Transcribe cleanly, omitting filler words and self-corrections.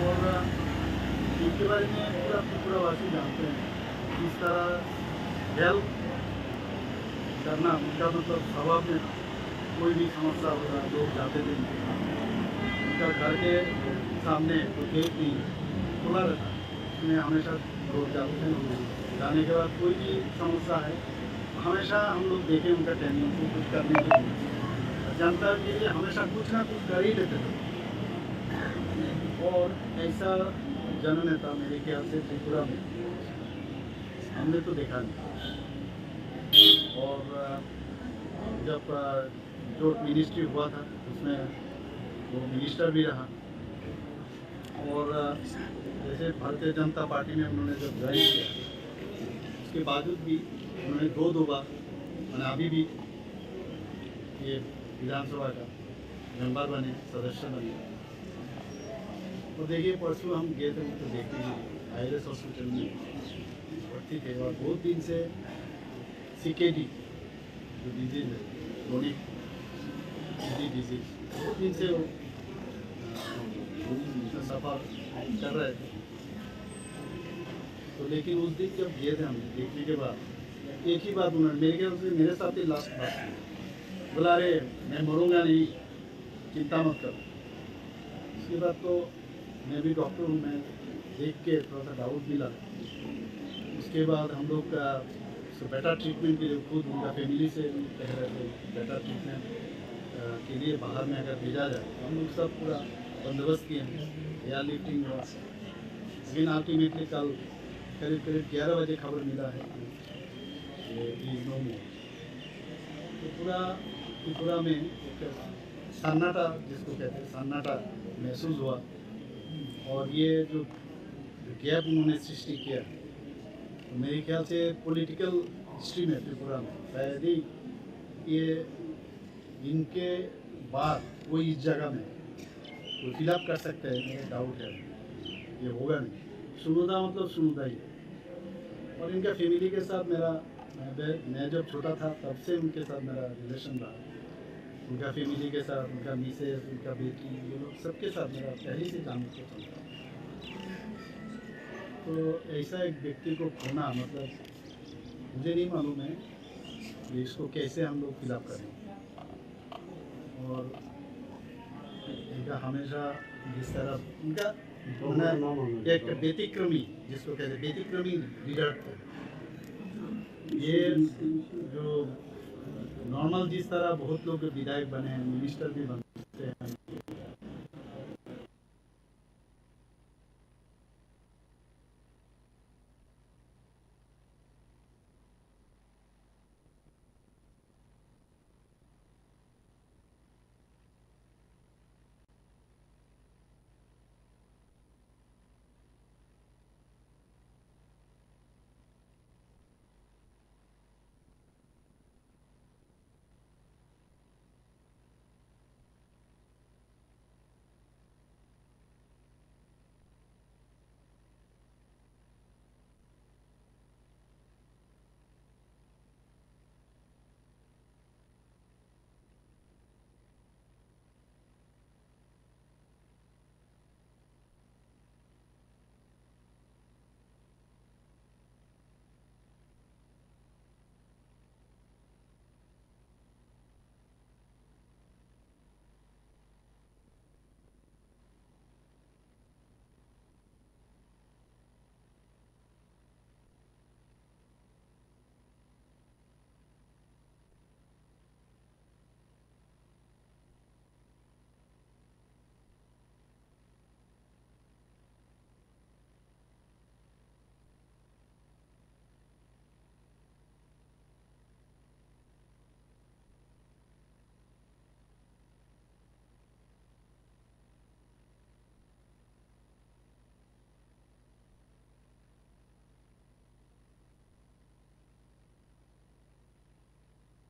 और उसके बारे में पूरा त्रिपुरावासी जानते हैं। इस तरह हेल्प करना उनका मतलब स्वभाव में था। कोई भी समस्या होगा लोग जाते थे उनका घर के सामने तो गेट नहीं खुला रहता, उसमें हमेशा लोग जाते हैं। जाने के बाद कोई भी समस्या है हमेशा हम लोग देखें उनका टेंडेंसी कुछ करने के लिए, जनता के लिए हमेशा कुछ ना कुछ कर ही लेते थे। और ऐसा जननेता मेरे ख्याल से त्रिपुरा में हमने तो देखा नहीं। और जब जो मिनिस्ट्री हुआ था उसमें वो मिनिस्टर भी रहा, और जैसे भारतीय जनता पार्टी में उन्होंने जब ज्वाइन किया उसके बावजूद भी उन्होंने दो बार मैंने अभी भी ये विधानसभा का मेंबर बने, सदस्य बने। तो देखिए परसों हम गए थे उनको देखने के लिए, आईएलएस हॉस्पिटल में भर्ती थे और बहुत दिन से CKD जो डिजीज है, क्रोनिक डिजीज, बहुत दिन से वो सफर कर रहे थे। तो लेकिन उस दिन जब गए थे हम देखने के बाद एक ही बात उन्होंने मेरे ख्याल से मेरे साथ ही लास्ट बात की, बोला अरे मैं मरूंगा नहीं, चिंता मत करो। उसके बाद तो मैं भी डॉक्टर हूँ, मैं देख के थोड़ा सा डाउट मिला। उसके बाद हम लोग का बेटर ट्रीटमेंट के लिए खुद उनका फैमिली से कह रहे थे बेटर ट्रीटमेंट के लिए बाहर में अगर भेजा जाए तो हम लोग सब पूरा बंदोबस्त किए हैं, एयर लिफ्टिंग हुआ। लेकिन अल्टीमेटली कल करीब 11 बजे खबर मिला है कि नो मोर। तो त्रिपुरा में एक सन्नाटा जिसको कहते हैं सन्नाटा महसूस हुआ। और ये जो गैप उन्होंने सृष्टि किया तो मेरे ख्याल से पॉलिटिकल हिस्ट्री में त्रिपुरा में शायद ही ये इनके बाद कोई इस जगह में कोई फिलअप कर सकते हैं, मेरा डाउट है ये होगा नहीं। सुनुदा मतलब सुनुदा ही है। और इनका फैमिली के साथ मेरा मैं जब छोटा था तब से उनके साथ मेरा रिलेशन रहा। उनका फैमिली के साथ, उनका मिसेस, उनका बेटी, ये लोग सबके साथ मेरा पहले से जान के चलता। तो ऐसा एक व्यक्ति को खोना मतलब मुझे नहीं मालूम है कि इसको कैसे हम लोग फिलअप करें। और इनका हमेशा जिस तरह उनका एक व्यतिक्रमी जिसको कहते हैं व्यतिक्रमी लीडर थे। ये जो नॉर्मल जिस तरह बहुत लोग विधायक बने हैं, मिनिस्टर भी बनते हैं,